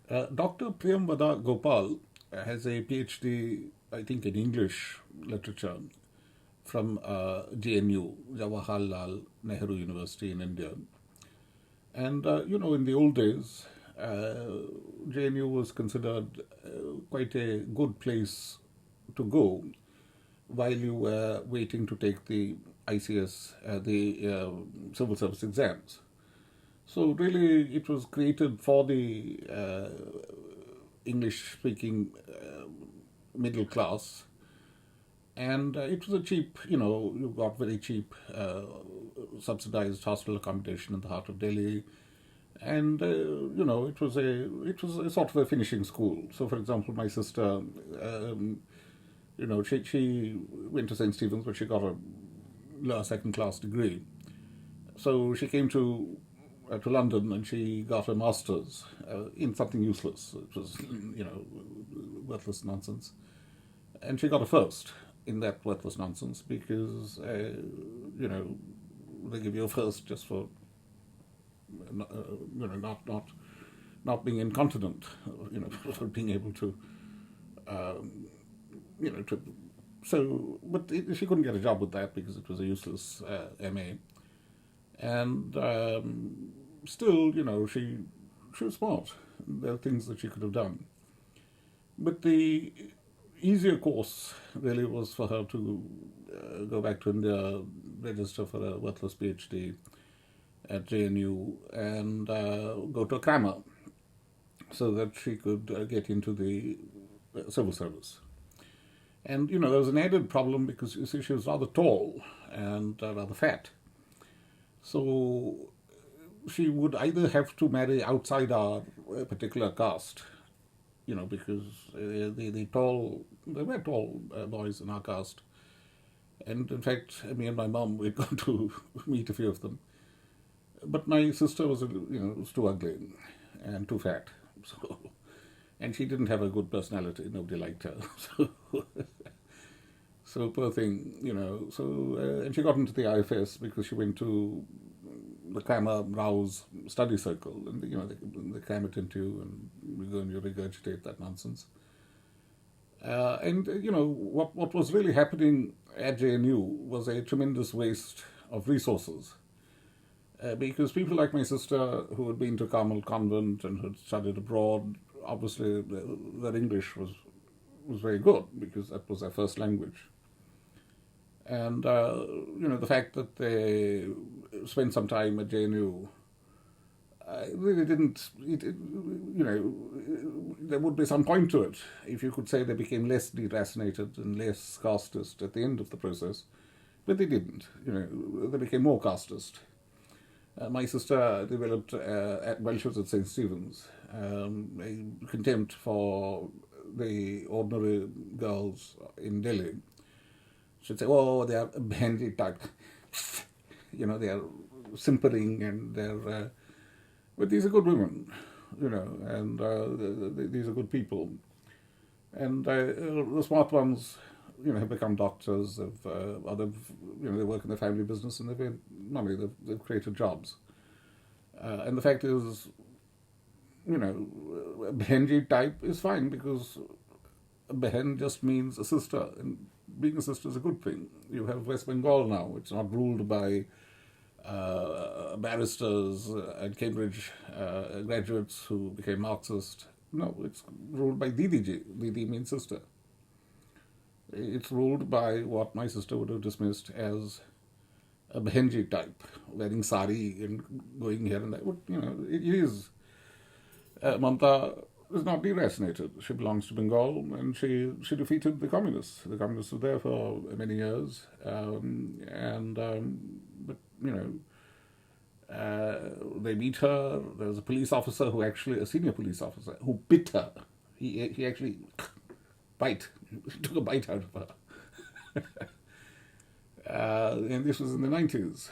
Dr. Priyamvada Gopal has a PhD, I think, in English literature from JNU, Jawaharlal Nehru University in India. And, in the old days, JNU was considered quite a good place to go while you were waiting to take the ICS, the civil service exams. So really, it was created for the English-speaking middle class, and it was a cheap. You got very cheap, subsidized hostel accommodation in the heart of Delhi, and it was a sort of a finishing school. So, for example, my sister, she went to St. Stephen's, but she got a lower second class degree. So she came to London, and she got a master's in something useless. It was, worthless nonsense. And she got a first in that worthless nonsense because, they give you a first just for, not being incontinent, for being able to, to. So, but she couldn't get a job with that because it was a useless MA. And still, she was smart. There are things that she could have done. But the easier course really was for her to go back to India, register for a worthless PhD at JNU, and go to a crammer so that she could get into the civil service. And, there was an added problem because, you see, she was rather tall and rather fat. So she would either have to marry outside our particular caste, because there were tall boys in our caste. And in fact, me and my mom, we'd gone to meet a few of them. But my sister was too ugly and too fat. So, and she didn't have a good personality. Nobody liked her. So poor thing, and she got into the IFS because she went to the Kramer Rao's study circle, and they cram it into you, and you go and you regurgitate that nonsense. What was really happening at JNU was a tremendous waste of resources, because people like my sister who had been to Carmel Convent and had studied abroad, obviously their English was very good because that was their first language. And, the fact that they spent some time at JNU really didn't, there would be some point to it if you could say they became less deracinated and less casteist at the end of the process. But they didn't, they became more casteist. My sister developed, while she was at St. Stephen's, a contempt for the ordinary girls in Delhi. She'd say, oh, they are bandit type. They are simpering and they're... but these are good women, and these are good people. And the smart ones, have become doctors, they work in the family business and they've made money, they've created jobs. And the fact is, a Behenji type is fine because a Behen just means a sister, and being a sister is a good thing. You have West Bengal now. It's not ruled by barristers and Cambridge graduates who became Marxist. No, it's ruled by Didiji. Didi means sister. It's ruled by what my sister would have dismissed as a Behenji type, wearing sari and going here and there. It is. Mamta is not deracinated. She belongs to Bengal, and she defeated the communists. The communists were there for many years, they beat her. There was a police officer a senior police officer, who bit her. He actually took a bite out of her. And this was in the 90s,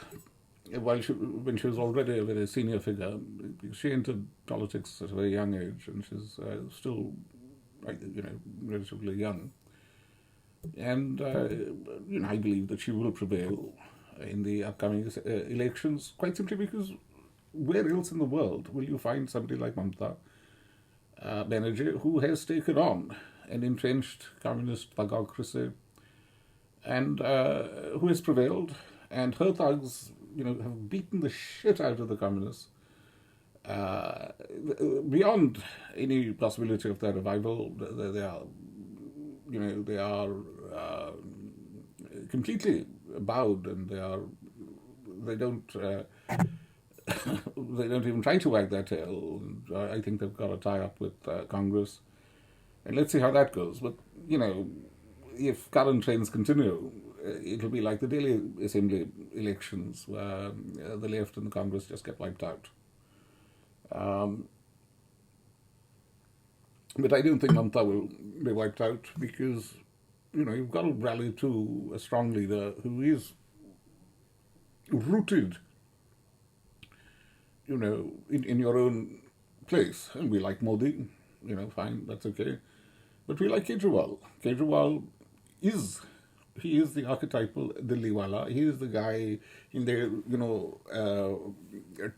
when she was already a very senior figure. She entered politics at a very young age, and she's still, relatively young. And, I believe that she will prevail in the upcoming elections, quite simply because where else in the world will you find somebody like Mamta Banerjee, who has taken on an entrenched communist thugocracy and who has prevailed, and her thugs, have beaten the shit out of the communists beyond any possibility of their revival. They are, they are completely bowed, and they don't they don't even try to wag their tail. And I think they've got a tie-up with Congress, and let's see how that goes. But if current trends continue, it'll be like the Delhi Assembly elections, where the left and the Congress just get wiped out. But I don't think Mamta will be wiped out, because you've got to rally to a strong leader who is rooted, in your own place. And we like Modi, fine, that's okay. But we like Kejriwal. Kejriwal is the archetypal Dilliwala. He is the guy in the,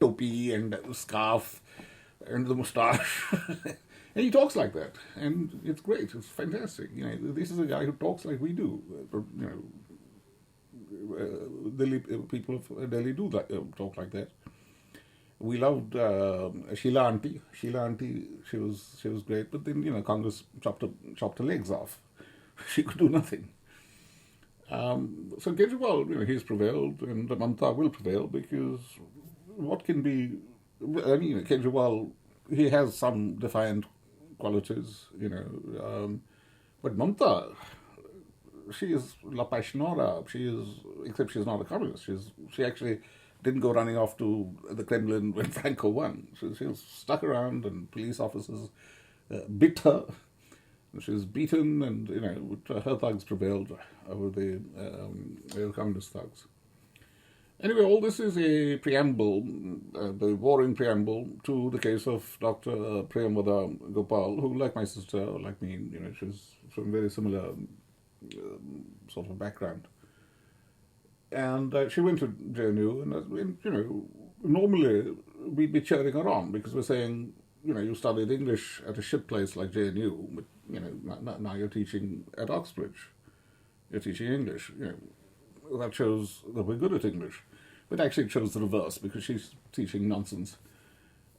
topi and scarf and the moustache. And he talks like that. And it's great. It's fantastic. This is a guy who talks like we do. Delhi people of Delhi do talk like that. We loved Sheila Aunty. Sheila Aunty, she was great. But then, Congress chopped her legs off. She could do nothing. So Kejriwal, he's prevailed, and Mamta will prevail, because what can be... Kejriwal, he has some defiant qualities, but Mamta, she is La Passionora. Except she's not a communist. She actually didn't go running off to the Kremlin when Franco won. She was stuck around, and police officers bit her. She was beaten, and her thugs prevailed over the communist thugs. Anyway, all this is a preamble, the boring preamble to the case of Dr. Priyamvada Gopal, who, like my sister, like me, she's from a very similar sort of background. And she went to JNU, and normally we'd be cheering her on, because we're saying, you studied English at a shit place like JNU, but now you're teaching at Oxbridge. You're teaching English. That shows that we're good at English. But actually it shows the reverse, because she's teaching nonsense.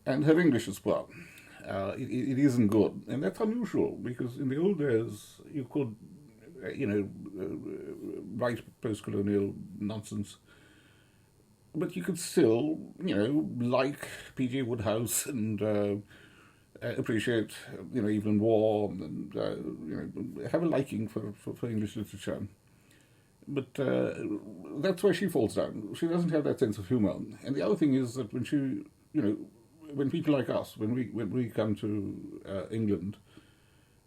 And her English is poor. It isn't good. And that's unusual, because in the old days you could, write post-colonial nonsense. But you could still, like P.G. Wodehouse and appreciate, Evelyn Waugh, and have a liking for English literature. But that's where she falls down. She doesn't have that sense of humor. And the other thing is that when people like us, when we come to England,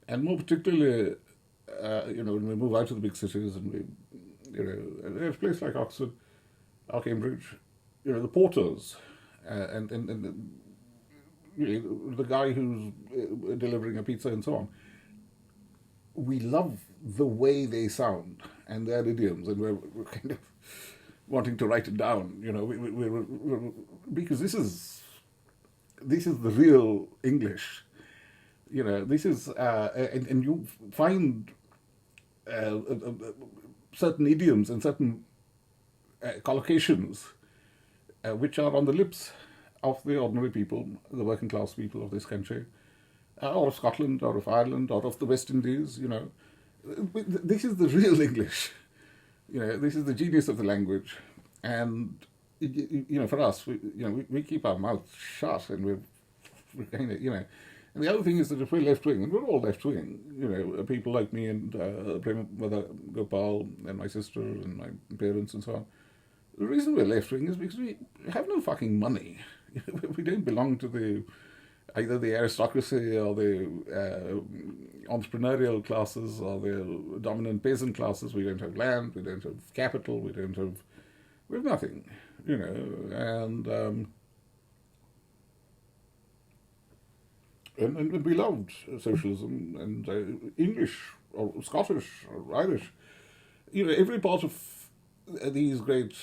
and more particularly, when we move out to the big cities, and a place like Oxford, or Cambridge, the porters, and the guy who's delivering a pizza and so on, we love the way they sound and their idioms, and we're kind of wanting to write it down, we're because this is the real English, this is, and you find certain idioms and certain collocations which are on the lips of the ordinary people, the working class people of this country, or of Scotland, or of Ireland, or of the West Indies, This is the real English. This is the genius of the language. And, for us, we keep our mouths shut, and we're kind of, And the other thing is that if we're left-wing, and we're all left-wing, people like me and Priyamvada Gopal and my sister and my parents and so on, the reason we're left-wing is because we have no fucking money. We don't belong to either the aristocracy or the entrepreneurial classes or the dominant peasant classes. We don't have land, we don't have capital, we have nothing, and we loved socialism and English or Scottish or Irish. Every part of these great,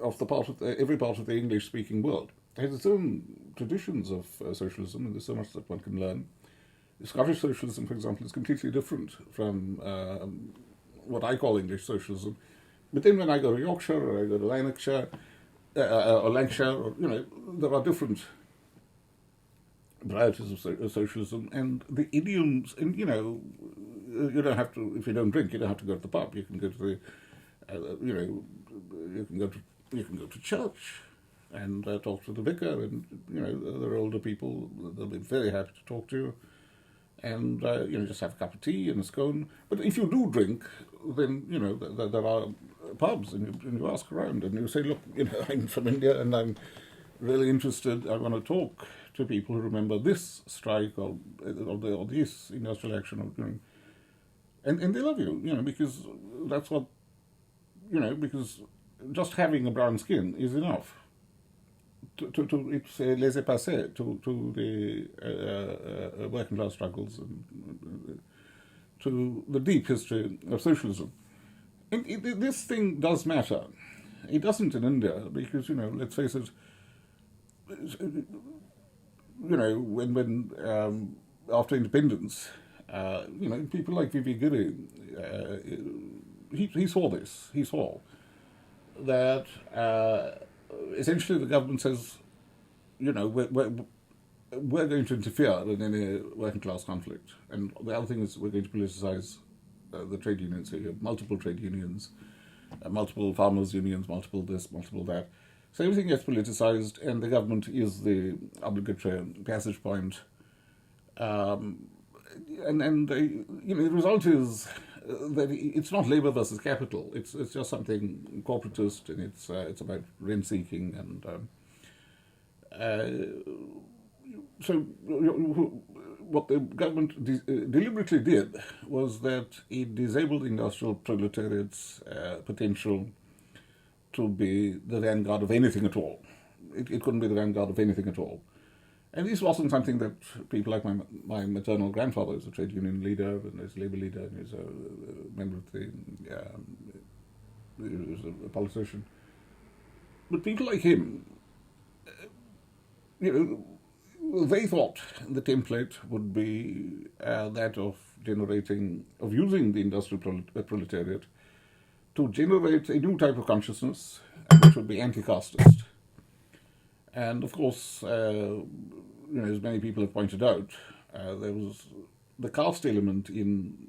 every part of the English-speaking world has its own traditions of socialism, and there's so much that one can learn. Scottish socialism, for example, is completely different from what I call English socialism. But then when I go to Yorkshire or I go to Lanarkshire or Lancashire, or, there are different varieties of socialism, and the idioms, and you don't have to, if you don't drink, you don't have to go to the pub. You can go to the, you can go to church and talk to the vicar, and there are older people. They'll be very happy to talk to you, and just have a cup of tea and a scone. But if you do drink, then there are pubs, and you ask around, and you say, look, I'm from India, and I'm really interested. I want to talk to people who remember this strike or this industrial action, and they love you, because that's what, because just having a brown skin is enough. It's a laissez-passer to the working class struggles and to the deep history of socialism. And this thing does matter. It doesn't in India because, let's face it, when after independence, people like V.V. Giri, he saw this. He saw that essentially the government says, we're going to interfere in any working class conflict. And the other thing is we're going to politicize the trade unions. So you have multiple trade unions, multiple farmers' unions, multiple this, multiple that. So everything gets politicized, and the government is the obligatory passage point. And the result is that it's not labor versus capital. It's just something corporatist, and it's about rent seeking, and so what the government deliberately did was that it disabled the industrial proletariat's potential to be the vanguard of anything at all. It couldn't be the vanguard of anything at all. And this wasn't something that people like my maternal grandfather is a trade union leader, and is a labor leader, and is a member of the, he was a politician. But people like him, they thought the template would be that of using the industrial proletariat to generate a new type of consciousness, which would be anti-casteist. And of course, as many people have pointed out, there was the caste element within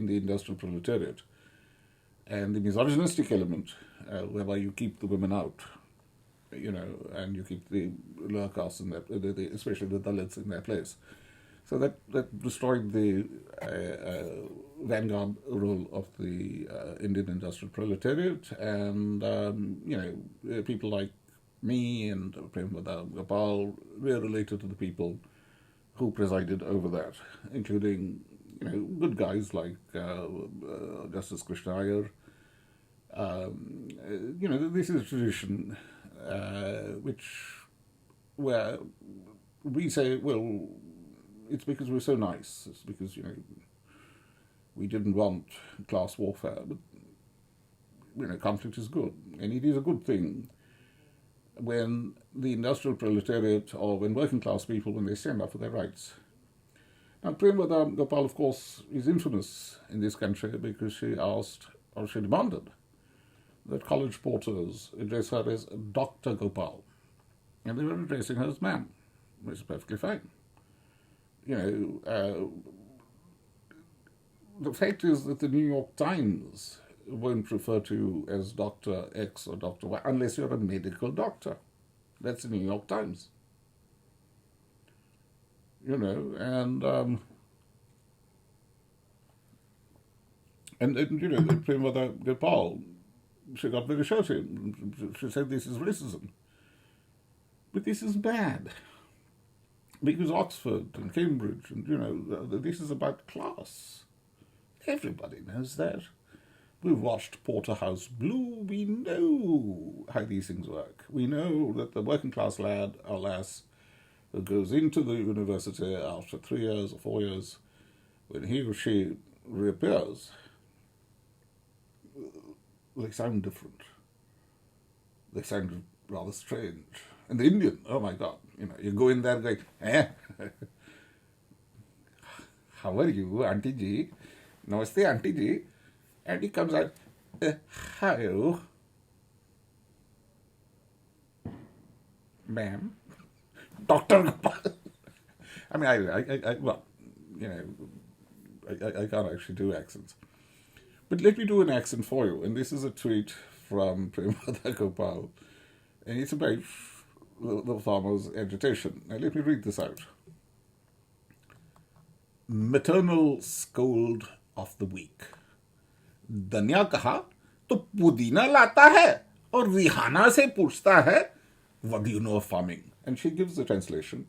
the industrial proletariat, and the misogynistic element, whereby you keep the women out, and you keep the lower castes in especially the Dalits in their place. So that destroyed the vanguard role of the Indian industrial proletariat, and people like me and Priyamvada Gopal were related to the people who presided over that, including good guys like Justice Krishna Iyer. This is a tradition where we say, well, it's because we're so nice. It's because we didn't want class warfare, but conflict is good, and it is a good thing when the industrial proletariat or when working class people, when they stand up for their rights. Now, Priyamvada Gopal, of course, is infamous in this country because she demanded that college porters address her as Dr. Gopal, and they were addressing her as ma'am, which is perfectly fine. The fact is that the New York Times won't refer to you as Dr. X or Dr. Y unless you're a medical doctor. That's the New York Times. And Priyamvada Gopal, she got very shouty. She said this is racism. But this is bad. Because Oxford and Cambridge, and this is about class. Everybody knows that. We've watched Porterhouse Blue. We know how these things work. We know that the working class lad or lass who goes into the university after 3 years or 4 years, when he or she reappears, they sound different. They sound rather strange. And the Indian, oh my God, you go in there going, how are you, Auntie Ji? Namaste, Auntie Ji. And he comes out, hello, ma'am, Dr. Gopal. I mean, I can't actually do accents. But let me do an accent for you. And this is a tweet from Priyamvada Gopal. And it's about the farmers' agitation. Now, let me read this out. Maternal scold of the week. धनिया कहा तो पुदीना लाता है और Rihanna से पूछता है, what do you know of farming? And she gives the translation.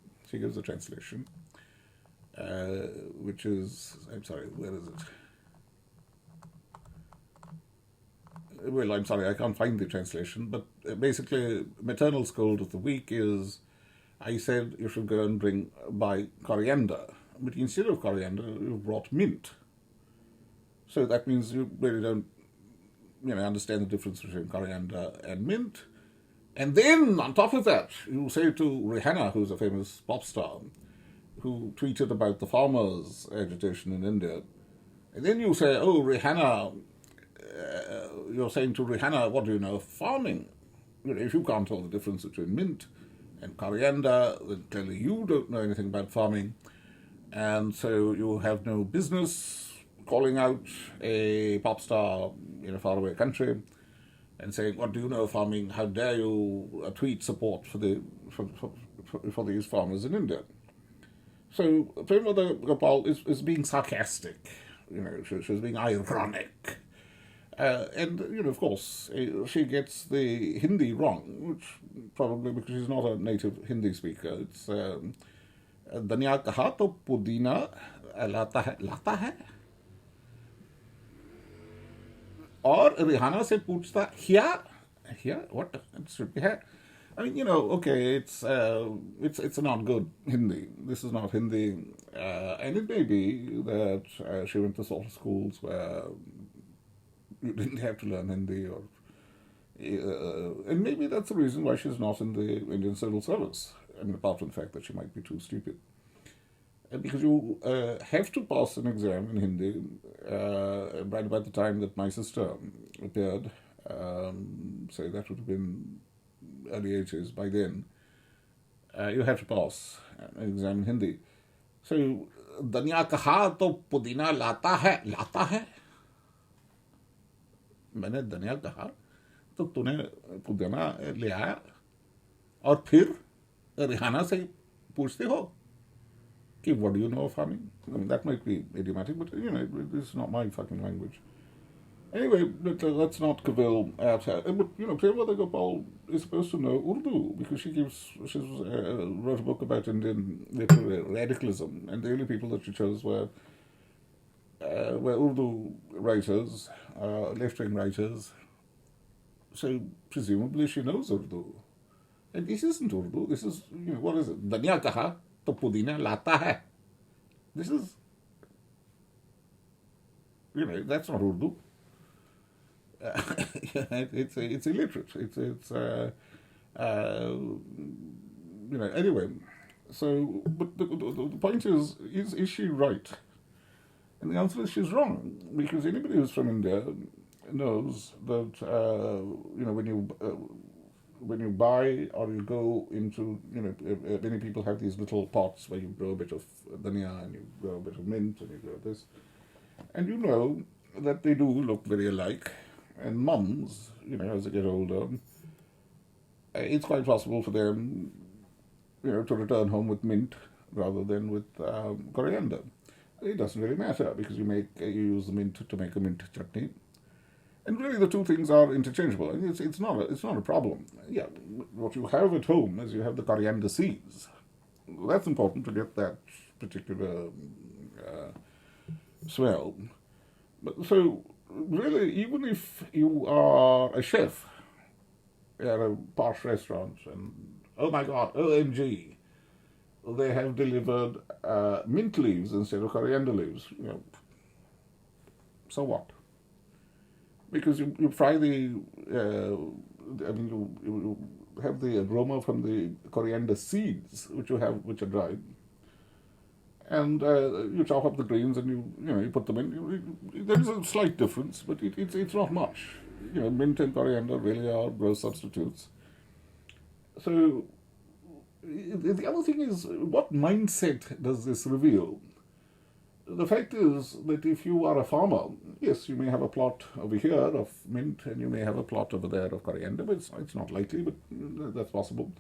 Which is, I'm sorry, where is it? Well, I'm sorry, I can't find the translation, but basically, maternal scold of the week is, I said you should go and buy coriander, but instead of coriander, you brought mint. So that means you really don't, understand the difference between coriander and mint. And then, on top of that, you say to Rihanna, who's a famous pop star, who tweeted about the farmers' agitation in India, and then you say, oh, Rihanna, you're saying to Rihanna, what do you know of farming? If you can't tell the difference between mint and coriander, then clearly you don't know anything about farming, and so you have no business calling out a pop star in a faraway country and saying, what do you know of farming? How dare you tweet support for these farmers in India? So Priyamvada Gopal is being sarcastic, she's being ironic. And, of course, she gets the Hindi wrong, which probably because she's not a native Hindi speaker. It's धनिया कहा तो पुदीना लाता है और Rihanna से पूछता here what it should be here. I mean, okay, it's not good Hindi. This is not Hindi, and it may be that she went to sort of schools where you didn't have to learn Hindi, or and maybe that's the reason why she's not in the Indian civil service. I mean, apart from the fact that she might be too stupid. Because you have to pass an exam in Hindi right about the time that my sister appeared. So that would have been early 80s. By then, you have to pass an exam in Hindi. So, धनिया कहा तो पुदीना लाता है. मैंने धनिया कहा तो तूने पुदीना ले आया और फिर रिहाना से पूछते हो कि what do you know of farming? I mean, that might be idiomatic, but this is not my fucking language. Anyway, let's not cavil at her. But Priyamvada Gopal is supposed to know Urdu because she wrote a book about Indian literary radicalism, and the only people that she chose were Urdu writers, left-wing writers. So presumably she knows Urdu, and this isn't Urdu. This is what is it? Dhania kaha to pudina lata hai. This is that's not Urdu. It's illiterate. It's anyway. So, but the point is she right? And the answer is she's wrong, because anybody who's from India knows that when you buy or you go into many people have these little pots where you grow a bit of dhania and you grow a bit of mint and you grow this, and that they do look very alike. And mums, as they get older, it's quite possible for them, to return home with mint rather than with coriander. It doesn't really matter because you use the mint to make a mint chutney, and really the two things are interchangeable. And it's not a problem. Yeah, what you have at home is you have the coriander seeds. That's important to get that particular smell. But so. Really, even if you are a chef at a posh restaurant and, oh my God, OMG, they have delivered mint leaves instead of coriander leaves, so what? Because you fry you have the aroma from the coriander seeds, which are dried, and you chop up the grains and you put them in. There is a slight difference, but it's not much. Mint and coriander really are gross substitutes. So the other thing is, what mindset does this reveal? The fact is that if you are a farmer, yes, you may have a plot over here of mint and you may have a plot over there of coriander, but it's not likely, but that's possible.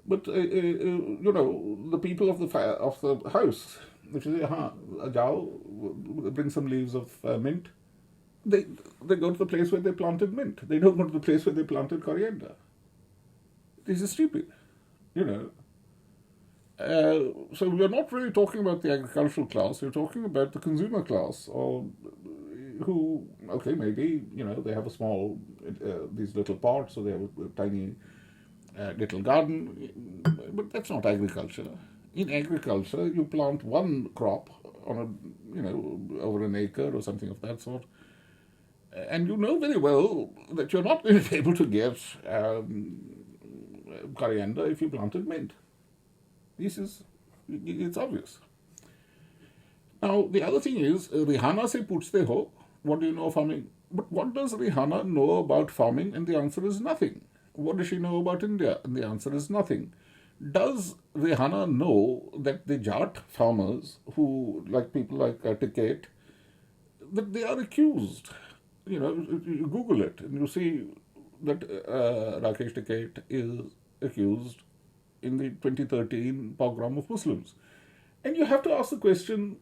But the people of the house, if you say, Jao, bring some leaves of mint, they go to the place where they planted mint. They don't go to the place where they planted coriander. This is stupid, So we're not really talking about the agricultural class. We're talking about the consumer class, or who, okay, maybe they have a small these little pots, so they have a tiny little garden, but that's not agriculture. In agriculture, you plant one crop on over an acre or something of that sort, and you know very well that you're not going to be able to get coriander if you planted mint. It's obvious. Now, the other thing is, Rihanna se puchte ho, what do you know of farming? But what does Rihanna know about farming? And the answer is nothing. What does she know about India? And the answer is nothing. Does Rihanna know that the Jat farmers, who, like people like Ticket, that they are accused? You Google it and you see that Rakesh Ticket is accused in the 2013 pogrom of Muslims. And you have to ask the question,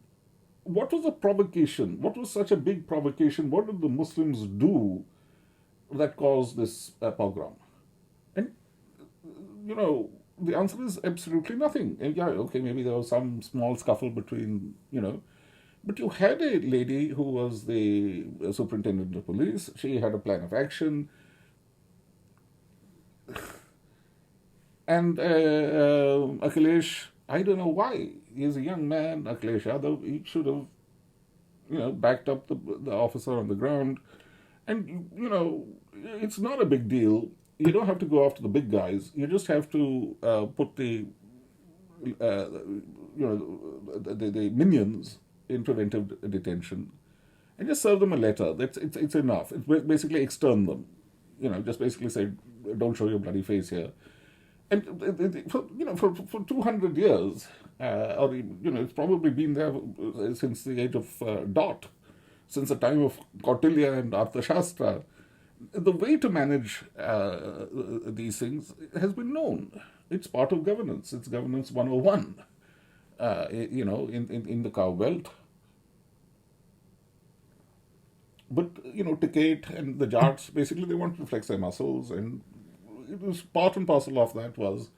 what was the provocation? What was such a big provocation? What did the Muslims do that caused this pogrom? And, the answer is absolutely nothing. And yeah, okay, maybe there was some small scuffle between, but you had a lady who was the superintendent of police. She had a plan of action. And Akhilesh, I don't know why. He's a young man, Akhilesh Yadav. He should have, backed up the officer on the ground. And, it's not a big deal. You don't have to go after the big guys. You just have to put the minions in preventive detention and just serve them a letter. It's enough. It's basically extern them. Just basically say, don't show your bloody face here. And for 200 years, or it's probably been there since the age of Dot, since the time of Kautilya and Arthashastra. The way to manage these things has been known. It's part of governance. It's governance 101. In the cow belt. But Ticket and the Jats, basically they wanted to flex their muscles, and it was part and parcel of that was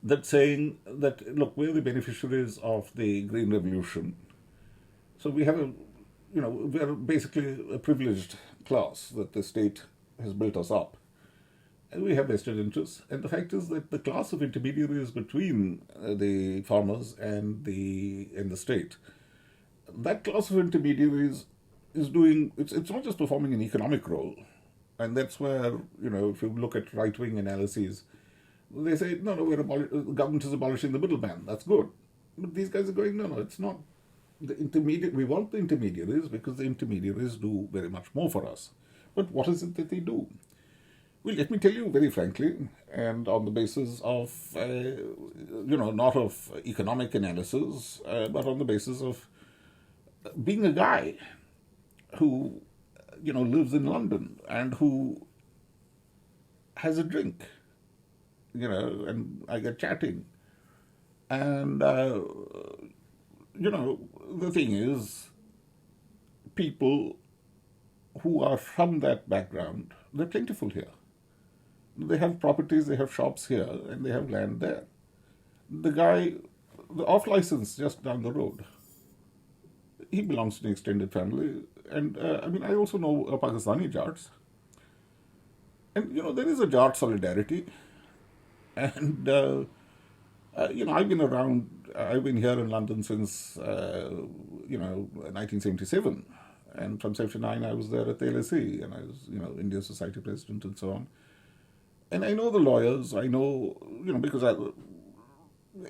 that saying that, look, we're the beneficiaries of the Green Revolution. So we have we're basically a privileged class that the state has built us up. And we have vested interests. And the fact is that the class of intermediaries between the farmers and the state, that class of intermediaries is doing, it's not just performing an economic role. And that's where, if you look at right-wing analyses, they say, no, the government is abolishing the middleman. That's good. But these guys are going, no, it's not. We want the intermediaries because the intermediaries do very much more for us. But what is it that they do? Well, let me tell you very frankly, and on the basis of, not of economic analysis, but on the basis of being a guy who, lives in London and who has a drink, and I get chatting. And, the thing is, people who are from that background, they're plentiful here. They have properties, they have shops here, and they have land there. The guy, the off-license just down the road, he belongs to an extended family. And, I also know Pakistani Jats. And, there is a Jat solidarity. And, I've been around, I've been here in London since, 1977. And from 79, I was there at the LSE, and I was, Indian Society president and so on. And I know the lawyers, I know, because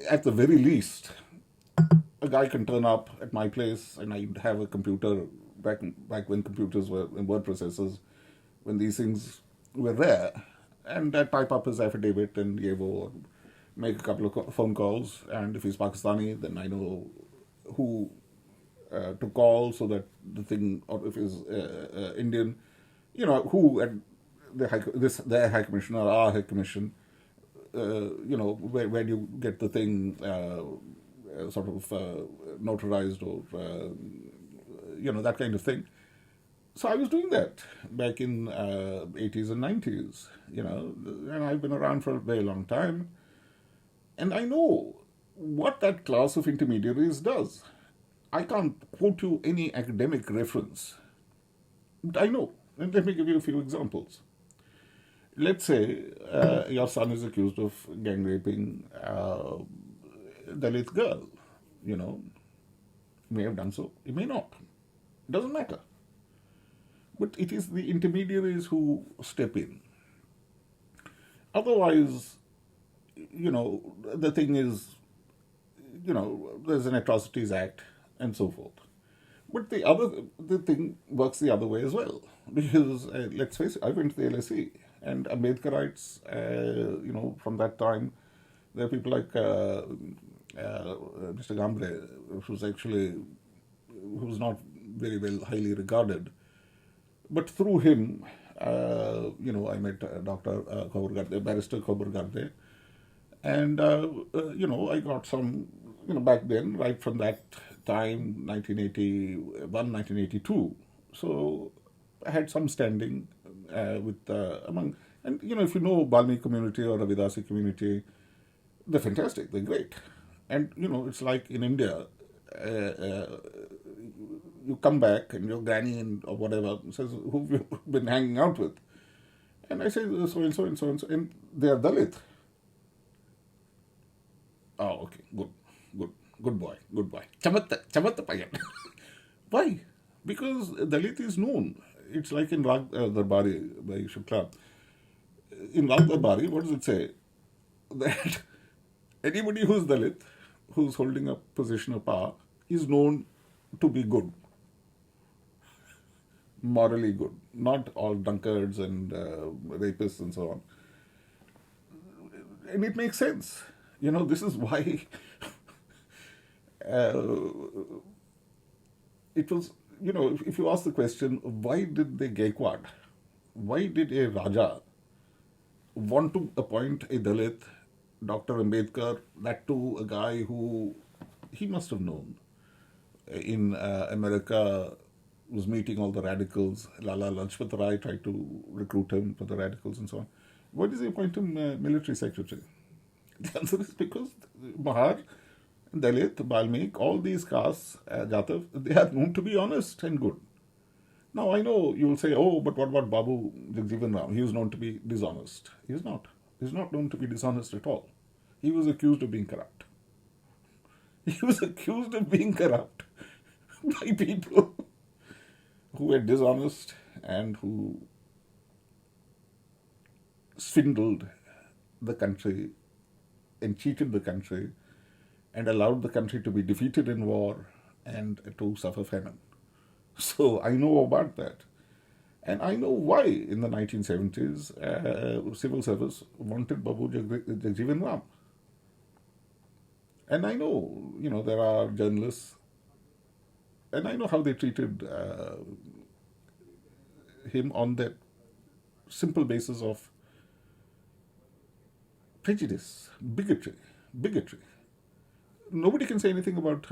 at the very least, a guy can turn up at my place and I'd have a computer back when computers were and word processors, when these things were there, and I'd type up his affidavit and make a couple of phone calls, and if he's Pakistani, then I know who to call so that the thing, or if he's Indian, who at their High Commission or our High Commission, where do you get the thing sort of notarized or, that kind of thing. So I was doing that back in 80s and 90s, and I've been around for a very long time. And I know what that class of intermediaries does. I can't quote you any academic reference, but I know. And let me give you a few examples. Let's say your son is accused of gang raping a Dalit girl, He may have done so, he may not. It doesn't matter. But it is the intermediaries who step in. Otherwise, the thing is, there's an Atrocities Act and so forth. But the thing works the other way as well. Because, let's face it, I went to the LSE, and Ambedkarites, from that time, there are people like Mr. Gambre, who's not very well highly regarded. But through him, I met Dr. Barrister Kobar Garde, and, I got some, back then, right from that time, 1981, 1982. So I had some standing among, and, if you know Balmi community or Ravidasi community, they're fantastic, they're great. And, it's like in India, you come back and your granny or whatever says, who have you been hanging out with? And I say, so and so and so and so, and they are Dalit. Oh, okay, good boy. Chamatta payan. Why? Because Dalit is known. It's like in Rag Darbari by Shukla. In Rag Darbari, what does it say? That anybody who's Dalit, who's holding a position of power, is known to be good. Morally good. Not all drunkards and rapists and so on. And it makes sense. This is why it was, if you ask the question, why did the Gaikwad, why did a Raja want to appoint a Dalit, Dr. Ambedkar, that too a guy who he must have known in America, was meeting all the radicals. Lala Lajpat Rai tried to recruit him for the radicals and so on. Why does he appoint him military secretary? The answer is because Mahar, Dalit, Balmik, all these castes, Jatav, they are known to be honest and good. Now, I know you will say, oh, but what about Babu Jagjeevan Ram? He was known to be dishonest. He is not. He is not known to be dishonest at all. He was accused of being corrupt. He was accused of being corrupt by people who were dishonest and who swindled the country and cheated the country and allowed the country to be defeated in war and to suffer famine. So I know about that. And I know why in the 1970s civil service wanted Babu Jagjeevan Ram. And I know, there are journalists, and I know how they treated him on that simple basis of prejudice, bigotry. Nobody can say anything about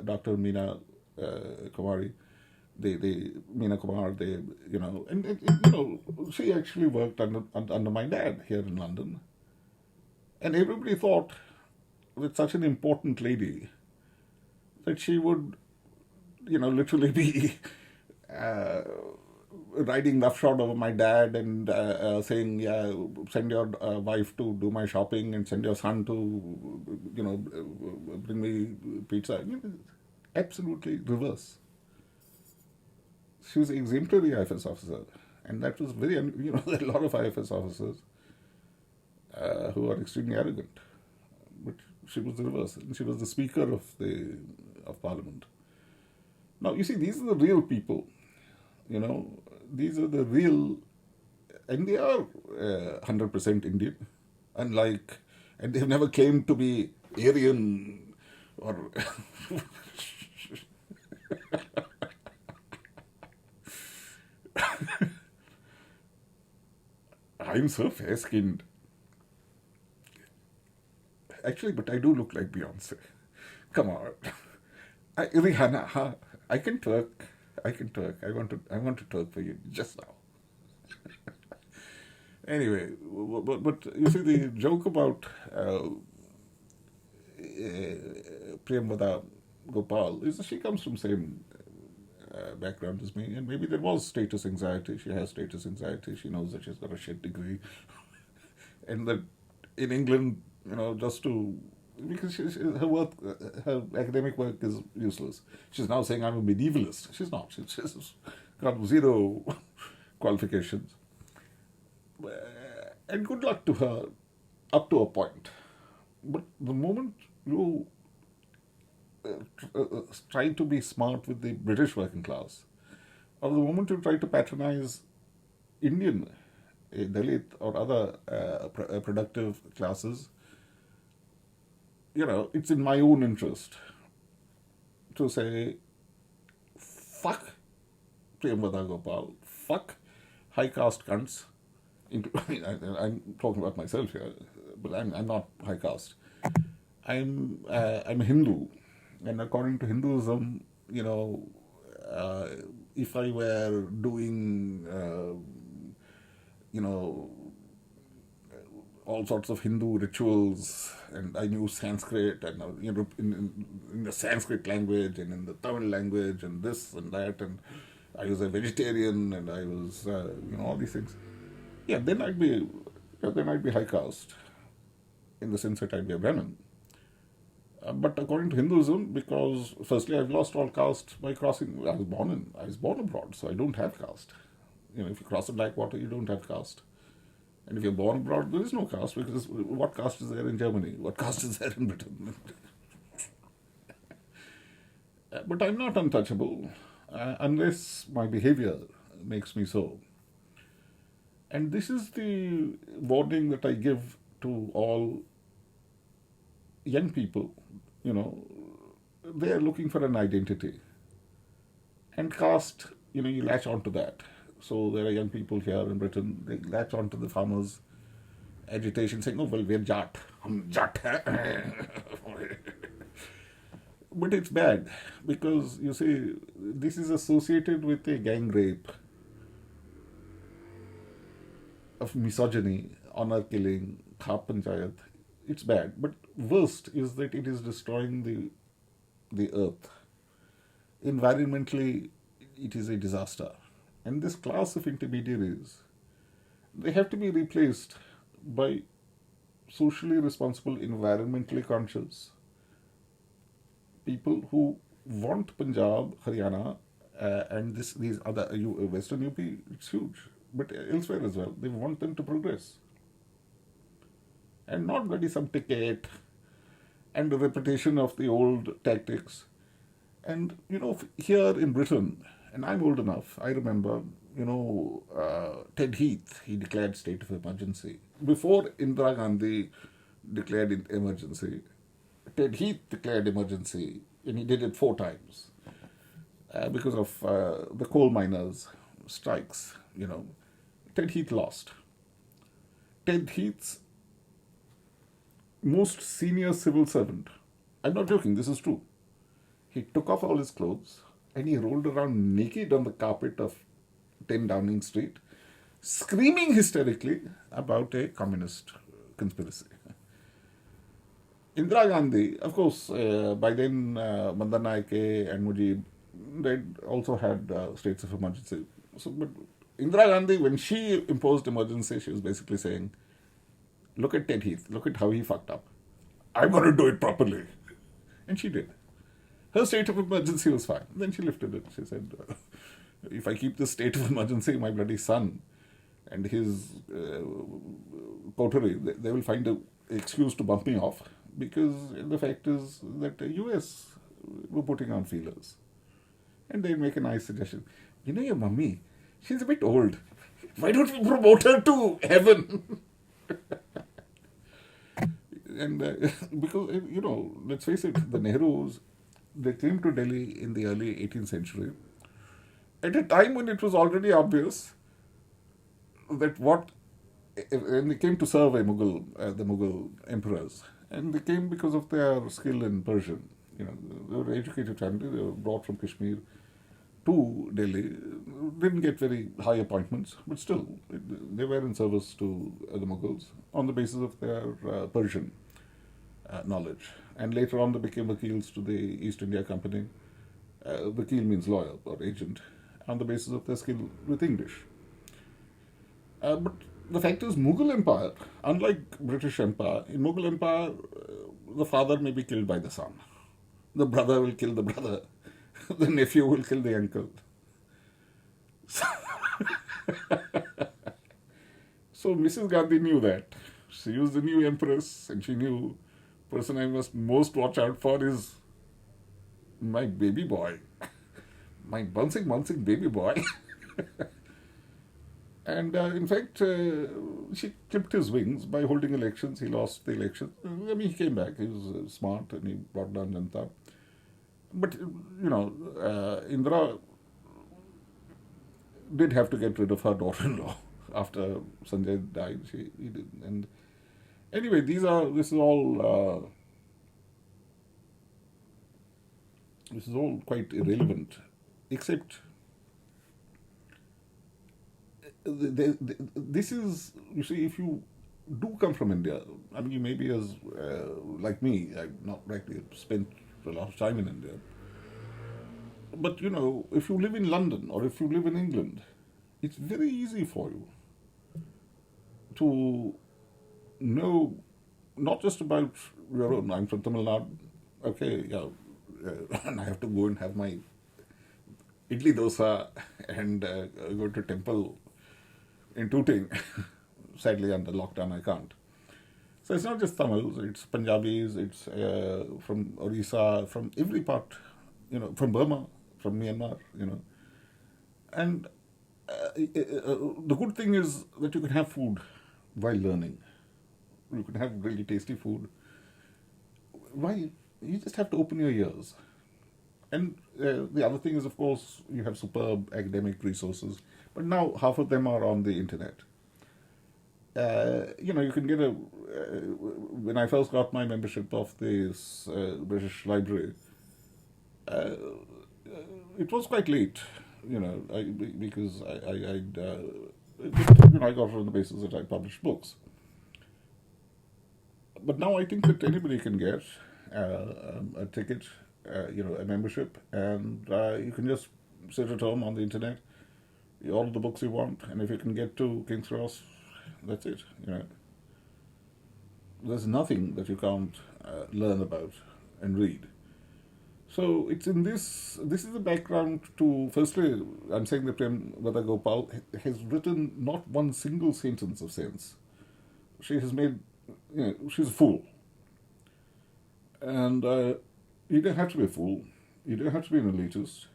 Dr. Meena Kumari. Meena Kumar, she actually worked under my dad here in London. And everybody thought, with such an important lady, that she would, literally be riding roughshod over my dad and saying, yeah, send your wife to do my shopping and send your son to, bring me pizza. Absolutely reverse. She was an exemplary IFS officer. And that was very, there are a lot of IFS officers who are extremely arrogant. But she was the reverse. And she was the Speaker of Parliament. Now, you see, these are the real people. These are the real, and they are 100% Indian, and they've never claimed to be Aryan or. I'm so fair-skinned. Actually, but I do look like Beyonce. Come on. Rihanna, I can twerk. I want to twerk for you just now. Anyway, but you see, the joke about Priyamvada Gopal is that she comes from the same background as me, and maybe there was status anxiety. She has status anxiety. She knows that she's got a shit degree, and that in England, because her academic work is useless. She's now saying I'm a medievalist. She's not. She's got zero qualifications. And good luck to her up to a point. But the moment you try to be smart with the British working class, or the moment you try to patronize Indian, Dalit, or other productive classes, it's in my own interest to say, fuck Priyamvada Gopal, fuck high caste cunts. I'm talking about myself here, but I'm not high caste. I'm a Hindu, and according to Hinduism, if I were doing, all sorts of Hindu rituals, and I knew Sanskrit, and in the Sanskrit language, and in the Tamil language, and this and that, and I was a vegetarian, and I was, all these things. Yeah, then I'd be high caste, in the sense that I'd be a Brahmin. But according to Hinduism, because firstly I've lost all caste by crossing. I was born abroad, so I don't have caste. If you cross the black water, you don't have caste. And if you're born abroad, there is no caste, because what caste is there in Germany? What caste is there in Britain? But I'm not untouchable, unless my behavior makes me so. And this is the warning that I give to all young people. They are looking for an identity. And caste, you latch onto that. So there are young people here in Britain, they latch onto the farmers' agitation, saying, oh, well, we're Jat. Hum Jat hai. But it's bad, because, you see, this is associated with a gang rape of misogyny, honor killing, khap panchayat. It's bad. But worst is that it is destroying the earth. Environmentally, it is a disaster. And this class of intermediaries, they have to be replaced by socially responsible, environmentally conscious people who want Punjab, Haryana, and these other Western UP. It's huge, but elsewhere as well. They want them to progress, and not bloody some ticket and the repetition of the old tactics. And here in Britain, and I'm old enough, I remember, Ted Heath, he declared state of emergency. Before Indira Gandhi declared emergency, Ted Heath declared emergency, and he did it 4 times because of the coal miners' strikes. Ted Heath lost. Ted Heath's most senior civil servant, I'm not joking, this is true, he took off all his clothes and he rolled around naked on the carpet of 10 Downing Street, screaming hysterically about a communist conspiracy. Indira Gandhi, of course, by then Madan Naike and Mujib, they also had states of emergency. But Indira Gandhi, when she imposed emergency, she was basically saying, look at Ted Heath, look at how he fucked up. I'm going to do it properly. And she did. Her state of emergency was fine. Then she lifted it. She said, If I keep this state of emergency, my bloody son and his coterie, they will find an excuse to bump me off, because the fact is that the US were putting on feelers. And they make a nice suggestion. You know, your mummy, she's a bit old. Why don't you promote her to heaven? And because, let's face it, the Nehrus, they came to Delhi in the early 18th century at a time when it was already obvious that and they came to serve the Mughal emperors, and they came because of their skill in Persian. They were educated family. They were brought from Kashmir to Delhi. Didn't get very high appointments, but still, they were in service to the Mughals on the basis of their Persian knowledge. And later on, they became vakils to the East India Company. Vakil means lawyer or agent, on the basis of their skill with English. But the fact is, Mughal Empire, unlike British Empire, in Mughal Empire, the father may be killed by the son. The brother will kill the brother. The nephew will kill the uncle. So Mrs. Gandhi knew that. She was the new empress, and she knew the person I must most watch out for is my baby boy. My bouncing baby boy. And in fact, she clipped his wings by holding elections. He lost the election. I mean, he came back. He was smart and he brought down Janata. But, Indira did have to get rid of her daughter-in-law after Sanjay died. He did. And anyway, this is all quite irrelevant, except this is, you see, if you do come from India, I mean, you may be as, like me, I've not rightly spent a lot of time in India. But, if you live in London or if you live in England, it's very easy for you to know not just about your own. I'm from Tamil Nadu, okay, yeah, and I have to go and have my idli dosa and go to temple in Tooting. Sadly, under lockdown, I can't. So it's not just Tamils, it's Punjabis, it's from Orissa, from every part, from Burma, from Myanmar, And the good thing is that you can have food while learning. You can have really tasty food while you just have to open your ears. And the other thing is, of course, you have superb academic resources, but now half of them are on the internet. You can get when I first got my membership of this British Library, it was quite late, because I got it on the basis that I published books. But now I think that anybody can get a ticket, a membership, and you can just sit at home on the internet, you order the books you want, and if you can get to King's Cross, that's it. There's nothing that you can't learn about and read. So it's in this is the background to, firstly, I'm saying that Priyamvada Gopal has written not one single sentence of sense. She has made, she's a fool. And you don't have to be a fool. You don't have to be an elitist.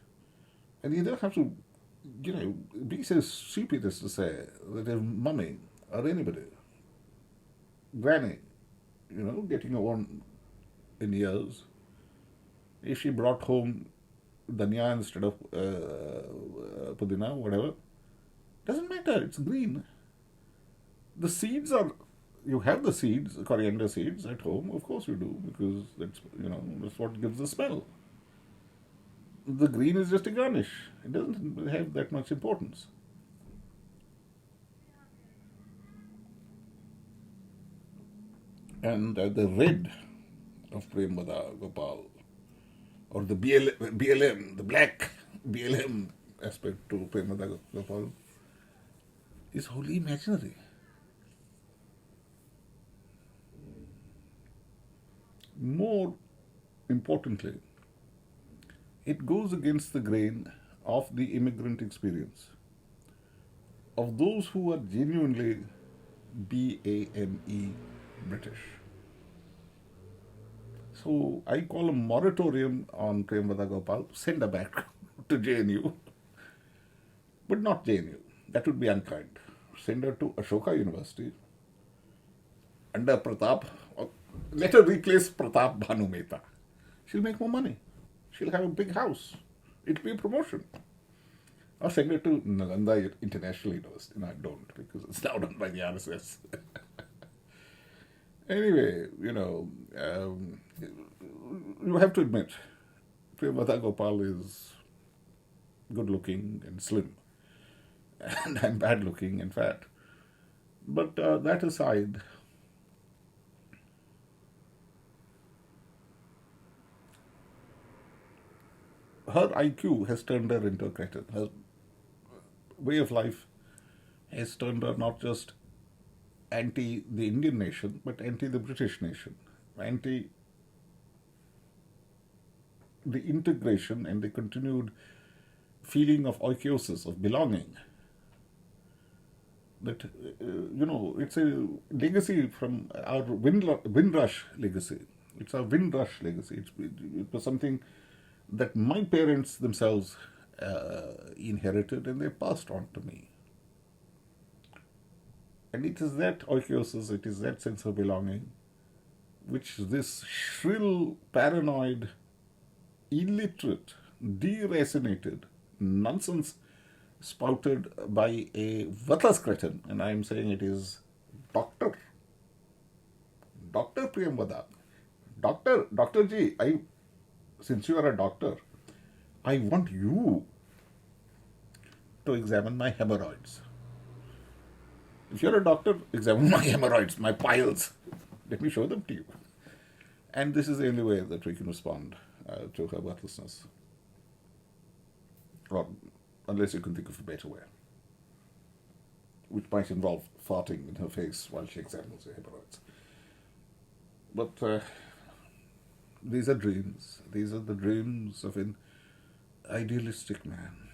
And you don't have to, be so stupid as to say that if mummy or anybody, granny, getting on in years, if she brought home dhania instead of pudina, whatever, doesn't matter, it's green. The seeds you have the seeds, coriander seeds at home, of course you do, because that's what gives the smell. The green is just a garnish. It doesn't have that much importance. And the red of Priyamvada Gopal, or the BLM, the black BLM aspect to Priyamvada Gopal, is wholly imaginary. More importantly, it goes against the grain of the immigrant experience, of those who are genuinely BAME British. So I call a moratorium on Priyamvada Gopal, send her back to JNU, but not JNU. That would be unkind. Send her to Ashoka University under Pratap. Let her replace Pratap Bhanu Mehta. She'll make more money. She'll have a big house. It'll be a promotion. Or send her to Nalanda International University. No, I don't, because it's now done by the RSS. Anyway, you have to admit, Priyamvada Gopal is good looking and slim. And I'm bad looking and fat. But that aside, her IQ has turned her into a cretin. Her way of life has turned her not just anti the Indian nation, but anti the British nation, anti the integration and the continued feeling of oikiosis, of belonging. That, it's a legacy from our Windrush legacy. It's our Windrush legacy. It was something that my parents themselves inherited and they passed on to me. And it is that oikiosis, it is that sense of belonging, which this shrill, paranoid, illiterate, deracinated nonsense spouted by a worthless cretin, and I am saying it is Dr. Priyamvada. Dr. Ji, since you are a doctor, I want you to examine my hemorrhoids. If you're a doctor, examine my hemorrhoids, my piles. Let me show them to you. And this is the only way that we can respond to her worthlessness. Or unless you can think of a better way, which might involve farting in her face while she examines her hemorrhoids. But these are dreams. These are the dreams of an idealistic man.